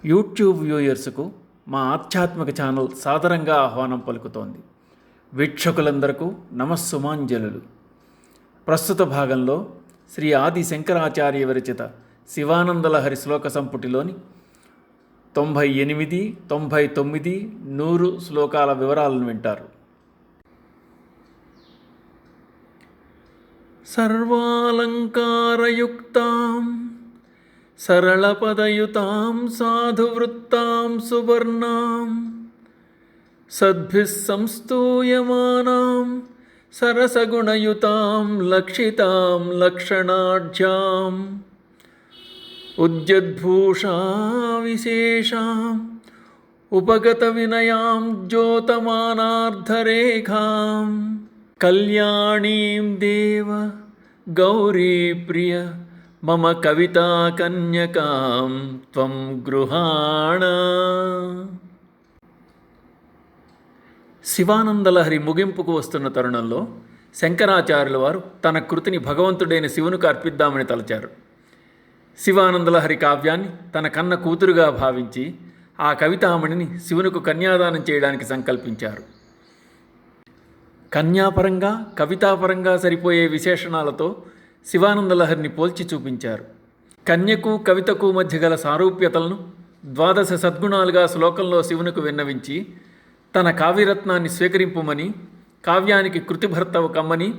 YouTube వ్యూయర్స్కు మా ఆధ్యాత్మిక channel సాదరంగా ఆహ్వానం పలుకుతోంది. వీక్షకులందరకు నమస్సుమాంజలులు. ప్రస్తుత భాగంలో శ్రీ ఆది శంకరాచార్య విరచిత శివానందలహరి శ్లోక సంపుటిలోని 98, 99, 100 శ్లోకాల వివరాలను వింటారు. సర్వాలంకారయుక్తాం సరళపదయుతాం సాధువృత్తాం సువర్ణాం సద్భిః సంస్తూయమానాం సరసగుణయుతాం లక్షితాం లక్షణాఢ్యాం ఉద్యద్భూషా విశేషాం ఉపగత వినయాం ద్యోతమానార్ధరేఖాం కళ్యాణీం దేవ గౌరీప్రియ మమ కవితా కన్యకాం త్వం గృహాణ. శివానందలహరి ముగింపుకు వస్తున్న తరుణంలో శంకరాచార్యుల వారు తన కృతిని భగవంతుడైన శివునికి అర్పిద్దామని తలచారు. శివానందలహరి కావ్యాన్ని తన కన్న కూతురుగా భావించి ఆ కవితామణిని శివునికి కన్యాదానం చేయడానికి సంకల్పించారు. కన్యాపరంగా కవితాపరంగా సరిపోయే విశేషణాలతో శివానందలహరిని పోల్చి చూపించారు. కన్యకు కవితకు మధ్య గల సారూప్యతలను 12 సద్గుణాలుగా శ్లోకంలో శివునికి విన్నవించి తన కావ్యరత్నాన్ని స్వీకరింపుమని, కావ్యానికి కృతిభర్తవు కమ్మని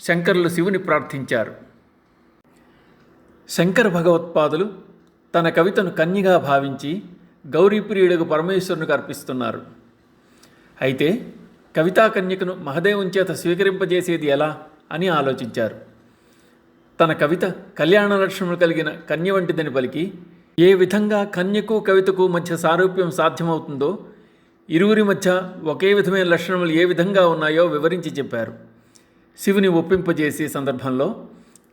శంకరులు శివుని ప్రార్థించారు. శంకర భగవత్పాదులు తన కవితను కన్యగా భావించి గౌరీప్రియుడుకు పరమేశ్వరునికి అర్పిస్తున్నారు. అయితే కవితా కన్యకను మహదేవుని చేత స్వీకరింపజేసేది ఎలా అని ఆలోచించారు. తన కవిత కళ్యాణ లక్షణములు కలిగిన కన్య వంటిదని పలికి ఏ విధంగా కన్యకు కవితకు మధ్య సారూప్యం సాధ్యమవుతుందో, ఇరువురి మధ్య ఒకే విధమైన లక్షణములు ఏ విధంగా ఉన్నాయో వివరించి చెప్పారు. శివుని ఒప్పింపజేసే సందర్భంలో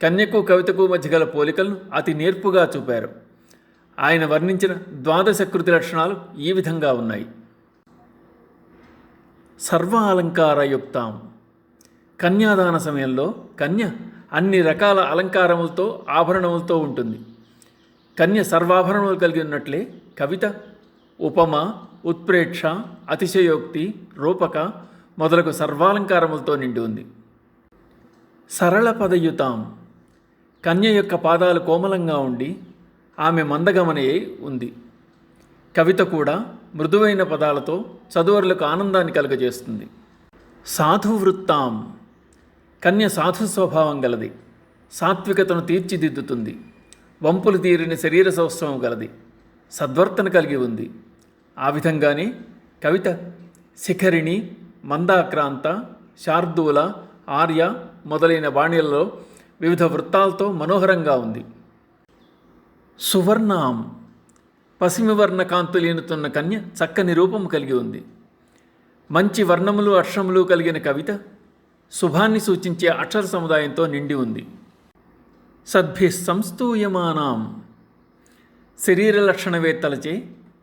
కన్యకు కవితకు మధ్య గల పోలికలను అతి నేర్పుగా చూపారు. ఆయన వర్ణించిన 12 కృతి లక్షణాలు ఈ విధంగా ఉన్నాయి. సర్వ అలంకారయుక్తాం. కన్యాదాన సమయంలో కన్య అన్ని రకాల అలంకారములతో ఆభరణములతో ఉంటుంది. కన్య సర్వాభరణములు కలిగి ఉన్నట్లే కవిత ఉపమ, ఉత్ప్రేక్ష, అతిశయోక్తి, రూపక మొదలగు సర్వాలంకారములతో నిండి ఉంది. సరళ పదయుతాం. కన్య యొక్క పాదాలు కోమలంగా ఉండి ఆమె మందగమనయ్యి ఉంది. కవిత కూడా మృదువైన పదాలతో చదువరులకు ఆనందాన్ని కలుగజేస్తుంది. సాధువృత్తాం. కన్య సాధు స్వభావం గలది, సాత్వికతను తీర్చిదిద్దుతుంది. వంపులు తీరిన శరీర సౌష్ఠవం గలది, సద్వర్తన కలిగి ఉంది. ఆ విధంగానే కవిత శిఖరిణి, మందాక్రాంత, శార్దూల, ఆర్య మొదలైన బాణీలలో వివిధ వృత్తాలతో మనోహరంగా ఉంది. సువర్ణాం. పసిమివర్ణ కాంతులీనుతున్న కన్య చక్కని రూపము కలిగి ఉంది. మంచి వర్ణములు అక్షరములు కలిగిన కవిత శుభాన్ని సూచించే అక్షర సముదాయంతో నిండి ఉంది. సద్భిః సంస్తూయమానాం. శరీర లక్షణవేత్తలచే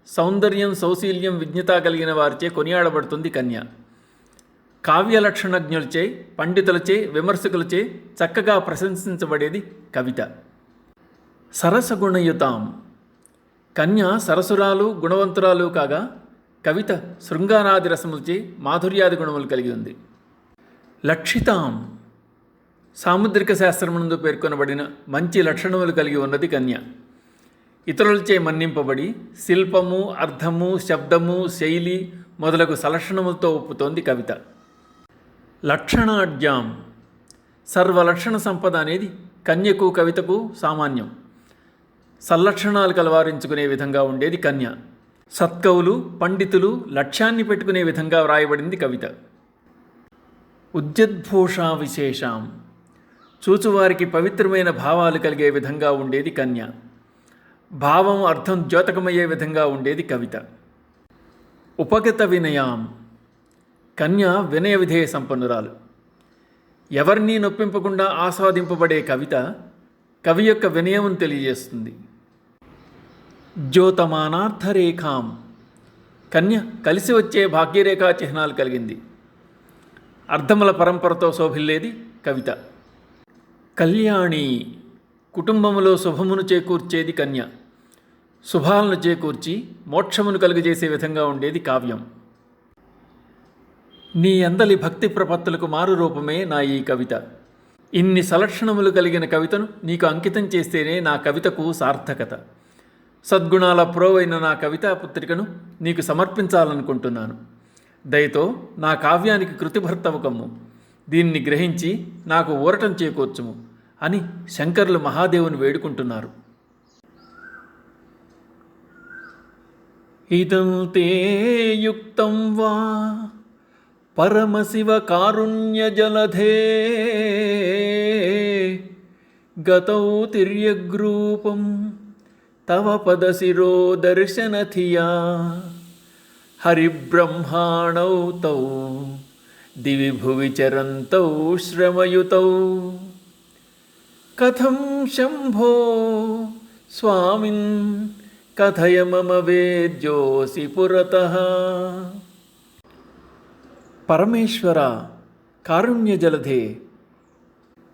సౌందర్యం, సౌశీల్యం, విజ్ఞత కలిగిన వారిచే కొనియాడబడుతుంది కన్య. కావ్య లక్షణజ్ఞులచే, పండితులచే, విమర్శకులచే చక్కగా ప్రశంసించబడేది కవిత. సరసగుణయుతాం. కన్య సరసురాలు, గుణవంతురాలు కాగా కవిత శృంగారాది రసములచే మాధుర్యాది గుణములు కలిగి ఉంది. లక్షితాం. సాముద్రిక శాస్త్రమునందు పేర్కొనబడిన మంచి లక్షణములు కలిగి ఉన్నది కన్య. ఇతరులచే మన్నింపబడి శిల్పము, అర్థము, శబ్దము, శైలి మొదలగు సలక్షణములతో ఒప్పుతోంది కవిత. లక్షణాఢ్యాం. సర్వలక్షణ సంపద అనేది కన్యకు కవితకు సామాన్యం. సల్లక్షణాలు కలవారించుకునే విధంగా ఉండేది కన్య. సత్కవులు, పండితులు లక్ష్యాన్ని పెట్టుకునే విధంగా వ్రాయబడింది కవిత. ఉద్యద్భూషా విశేషాం. చూచువారికి పవిత్రమైన భావాలు కలిగే విధంగా ఉండేది కన్య. భావం, అర్థం ద్యోతకమయ్యే విధంగా ఉండేది కవిత. ఉపగత వినయాం. కన్య వినయ విధేయ సంపన్నురాలు. ఎవరినీ నొప్పింపకుండా ఆస్వాదింపబడే కవిత కవి యొక్క వినయమును తెలియజేస్తుంది. ద్యోతమానార్థరేఖాం. కన్య కలిసి వచ్చే భాగ్యరేఖా చిహ్నాలు కలిగింది. అర్థముల పరంపరతో శోభిల్లేది కవిత. కళ్యాణి. కుటుంబములో శుభమును చేకూర్చేది కన్య. శుభాలను చేకూర్చి మోక్షమును కలుగజేసే విధంగా ఉండేది కావ్యం. నీ అందలి భక్తి ప్రపత్తులకు మారు రూపమే నా ఈ కవిత. ఇన్ని సలక్షణములు కలిగిన కవితను నీకు అంకితం చేస్తేనే నా కవితకు సార్థకత. సద్గుణాల ప్రోవైన నా కవితా పుత్రికను నీకు సమర్పించాలనుకుంటున్నాను. దయతో నా కావ్యానికి కృతిభర్తవు కమ్ము. దీన్ని గ్రహించి నాకు ఊరటం చేకూర్చుము అని శంకరులు మహాదేవుని వేడుకుంటున్నారు. ఇదం తే యుక్తం వా పరమశివ కారుణ్య జలధే గతౌ తిర్యగ్రూపం తవ పదశిరో దర్శనథియా హరిబ్రహ్మాణౌ తౌ దివి భువి చరంతౌ శ్రమయుతౌ కథం శంభో స్వామిన్ కథయ మమ వేద్యోసి పురతః. పరమేశ్వర కారుణ్య జలధే,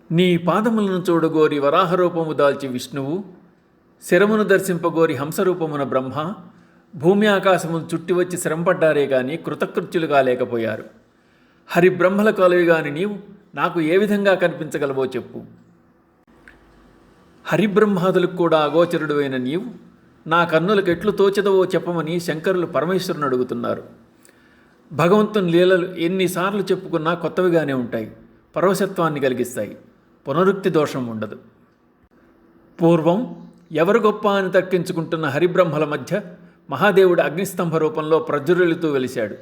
నీ పాదములను చూడగోరి వరాహరూపము దాల్చి విష్ణువు, శరమును దర్శింపగోరి హంసరూపమున బ్రహ్మ, భూమి ఆకాశమును చుట్టి వచ్చి శ్రమపడ్డారే గాని కృతకృత్యులు కాలేకపోయారు. హరిబ్రహ్మల కొలవిగాని నీవు నాకు ఏ విధంగా కనిపించగలవో చెప్పు. హరిబ్రహ్మాదులకు కూడా అగోచరుడువైన నీవు నా కన్నులకు ఎట్లు తోచదవో చెప్పమని శంకరులు పరమేశ్వరుని అడుగుతున్నారు. భగవంతుని లీలలు ఎన్నిసార్లు చెప్పుకున్నా కొత్తవిగానే ఉంటాయి, పరవశత్వాన్ని కలిగిస్తాయి, పునరుక్తి దోషం ఉండదు. పూర్వం ఎవరు గొప్ప అని తర్కించుకుంటున్న హరిబ్రహ్మల మధ్య మహాదేవుడు అగ్నిస్తంభ రూపంలో ప్రజ్వలితూ వెలిశాడు.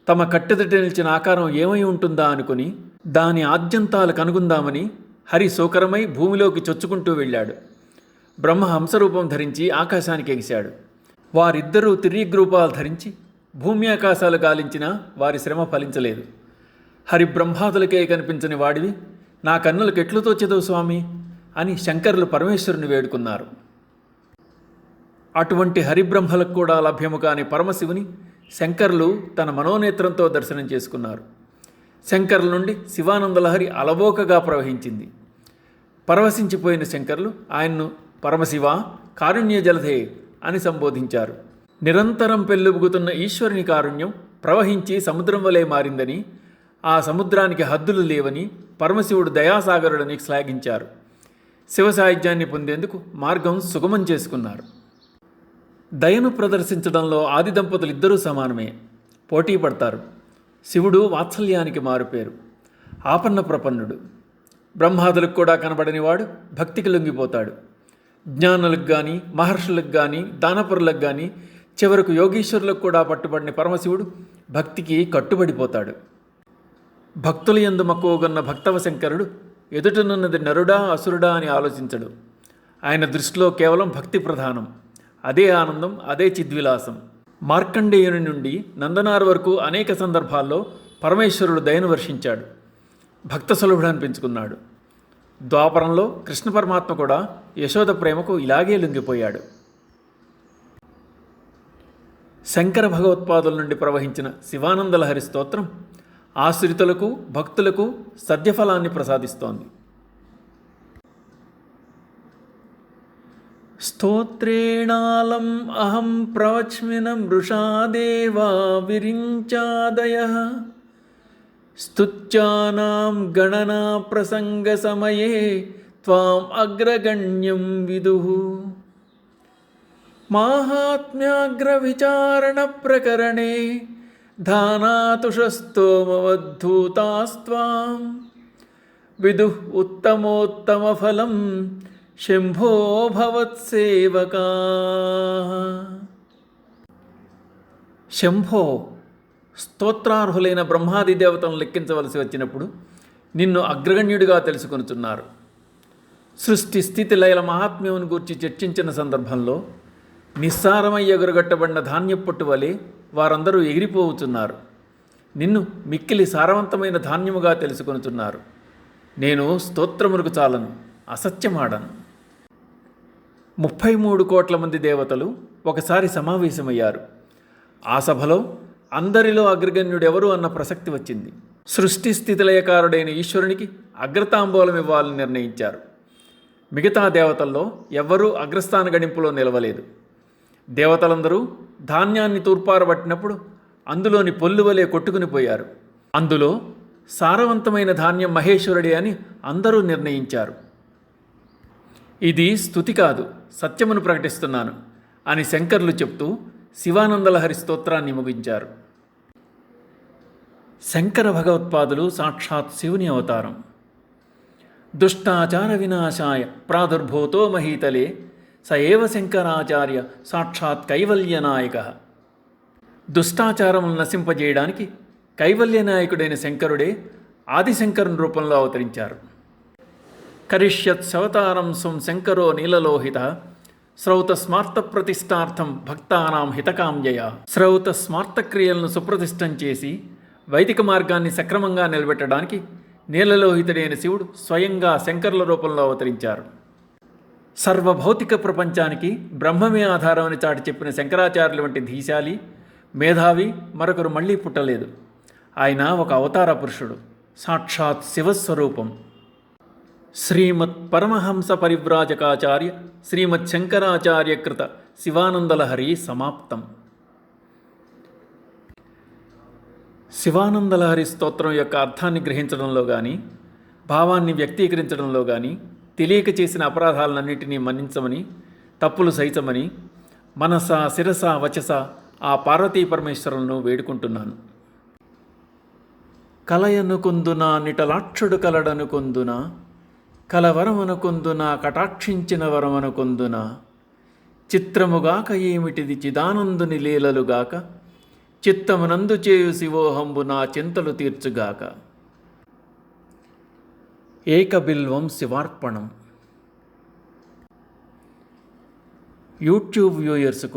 తమ కట్టెదట నిలిచిన ఆకారం ఏమై ఉంటుందా అనుకుని దాని ఆద్యంతాలు కనుగొందామని హరి సోకరమై భూమిలోకి చొచ్చుకుంటూ వెళ్ళాడు. బ్రహ్మ హంసరూపం ధరించి ఆకాశానికి ఎగిశాడు. వారిద్దరూ తిర్యగ్రూపాలు ధరించి భూమి ఆకాశాలు గాలించినా వారి శ్రమ ఫలించలేదు. హరిబ్రహ్మాదులకే కనిపించని వాడివి నా కన్నులకు ఎట్లు తోచెదవు స్వామి అని శంకరులు పరమేశ్వరుని వేడుకున్నారు. అటువంటి హరిబ్రహ్మలకు కూడా లభ్యము కాని పరమశివుని శంకరులు తన మనోనేత్రంతో దర్శనం చేసుకున్నారు. శంకరుల నుండి శివానందలహరి అలవోకగా ప్రవహించింది. పరవశించిపోయిన శంకరులు ఆయన్ను పరమశివ కారుణ్య జలధే అని సంబోధించారు. నిరంతరం పెళ్ళుబుగుతున్న ఈశ్వరుని కారుణ్యం ప్రవహించి సముద్రం వలె మారిందని, ఆ సముద్రానికి హద్దులు లేవని పరమశివుడు దయాసాగరుడని శ్లాఘించారు. శివ సాహిత్యాన్ని పొందేందుకు మార్గం సుగమం చేసుకున్నారు. దయను ప్రదర్శించడంలో ఆది దంపతులు ఇద్దరూ సమానమే, పోటీ పడతారు. శివుడు వాత్సల్యానికి మారుపేరు, ఆపన్న ప్రపన్నుడు. బ్రహ్మాదులకు కూడా కనబడనివాడు భక్తికి లొంగిపోతాడు. జ్ఞానులకు కానీ మహర్షులకు కానీ దానపరులకు కానీ చివరకు యోగీశ్వరులకు కూడా పట్టుబడిన పరమశివుడు భక్తికి కట్టుబడిపోతాడు. భక్తుల యందు మక్కువగన్న భక్తవ శంకరుడు ఎదుటనున్నది నరుడా అసురుడా అని ఆలోచించడు. ఆయన దృష్టిలో కేవలం భక్తి ప్రధానం. అదే ఆనందం, అదే చిద్విలాసం. మార్కండేయుని నుండి నందనార్ వరకు అనేక సందర్భాల్లో పరమేశ్వరుడు దయను వర్షించాడు, భక్త సులభుడని పెంచుకున్నాడు. ద్వాపరంలో కృష్ణ పరమాత్మ కూడా యశోద ప్రేమకు ఇలాగే లొంగిపోయాడు. శంకర భగవత్పాదుల నుండి ప్రవహించిన శివానందలహరి స్తోత్రం ఆశ్రితులకు భక్తులకు సద్యఫలాన్ని ప్రసాదిస్తోంది. స్తోత్రేణాలం అహం ప్రవచ్మిన మృషాదేవా విరించాదయః స్తుత్యానాం గణనా ప్రసంగ సమయే త్వాం అగ్రగణ్యం విదుః మాహాత్మ్యాగ్ర విచారణ ప్రకరణే ధానాతుషస్తోమవద్ధూతాస్త్వాం విదుః ఉత్తమోత్తమ ఫలం శంభో భవత్సేవకాః. శంభో, స్తోత్రార్హులైన బ్రహ్మాది దేవతలను లెక్కించవలసి వచ్చినప్పుడు నిన్ను అగ్రగణ్యుడిగా తెలుసుకొనుచున్నారు. సృష్టి స్థితి లయల మహాత్మ్యమును గూర్చి చర్చించిన సందర్భంలో నిస్సారమై ఎగురగట్టబడిన ధాన్యపొట్టు వలె వారందరూ ఎగిరిపోవుచున్నారు. నిన్ను మిక్కిలి సారవంతమైన ధాన్యముగా తెలుసుకొనుచున్నారు. నేను స్తోత్రమునకు చాలను, అసత్యమాడను. 33 కోట్ల మంది దేవతలు ఒకసారి సమావేశమయ్యారు. ఆ సభలో అందరిలో అగ్రగణ్యుడెవరు అన్న ప్రసక్తి వచ్చింది. సృష్టి స్థితిలయకారుడైన ఈశ్వరునికి అగ్రతాంబూలం ఇవ్వాలని నిర్ణయించారు. మిగతా దేవతల్లో ఎవ్వరూ అగ్రస్థాన గణింపులో నిలవలేదు. దేవతలందరూ ధాన్యాన్ని తూర్పారబట్టినప్పుడు అందులోని పొల్లు వలె కొట్టుకుని పోయారు. అందులో సారవంతమైన ధాన్యం మహేశ్వరుడే అని అందరూ నిర్ణయించారు. ఇది స్తుతి కాదు, సత్యమును ప్రకటిస్తున్నాను అని శంకర్లు చెప్తూ శివానందలహరి స్తోత్రాన్ని ముగించారు. శంకర భగవత్పాదులు సాక్షాత్ శివుని అవతారం. దుష్టాచార వినాశాయ ప్రాదుర్భూతో మహీతలే స ఏవ శంకరాచార్య సాక్షాత్ కైవల్యనాయక. దుష్టాచారములను నశింపజేయడానికి కైవల్యనాయకుడైన శంకరుడే ఆదిశంకరుని రూపంలో అవతరించారు. కరిష్యత్ శవతారం స్వం శంకరో నీలలోహిత శ్రౌత స్మార్త ప్రతిష్టార్థం భక్తానాం హితకామ్యయ. శ్రౌత స్మార్త క్రియలను సుప్రతిష్టం చేసి వైదిక మార్గాన్ని సక్రమంగా నిలబెట్టడానికి నీలలోహితుడైన శివుడు స్వయంగా శంకరుల రూపంలో అవతరించారు. సర్వభౌతిక ప్రపంచానికి బ్రహ్మమే ఆధారమని చాటి చెప్పిన శంకరాచార్యుల వంటి ధీశాలి, మేధావి మరొకరు మళ్ళీ పుట్టలేదు. ఆయన ఒక అవతార పురుషుడు, సాక్షాత్ శివస్వరూపం. శ్రీమత్ పరమహంస పరివ్రాజకాచార్య శ్రీమత్ శంకరాచార్య కృత శివానందలహరి సమాప్తం. శివానందలహరి స్తోత్రం యొక్క అర్థాన్ని గ్రహించడంలో కానీ, భావాన్ని వ్యక్తీకరించడంలో కానీ తెలియక చేసిన అపరాధాలన్నింటినీ మన్నించమని, తప్పులు సహించమని మనస శిరస వచస ఆ పార్వతీ పరమేశ్వరులను వేడుకుంటున్నాను. కలయనుకొందున నిటలాక్షుడు కలడనుకొందున కలవరమనుకొందున కటాక్షించిన వరమనుకొందున చిత్రముగాక ఏమిటిది చిదానందుని లీలలుగాక చిత్తమునందు చేయు శివోహంబు నా చింతలు తీర్చుగాక. ఏకబిల్వం శివార్పణం. యూట్యూబ్ వ్యూయర్స్కు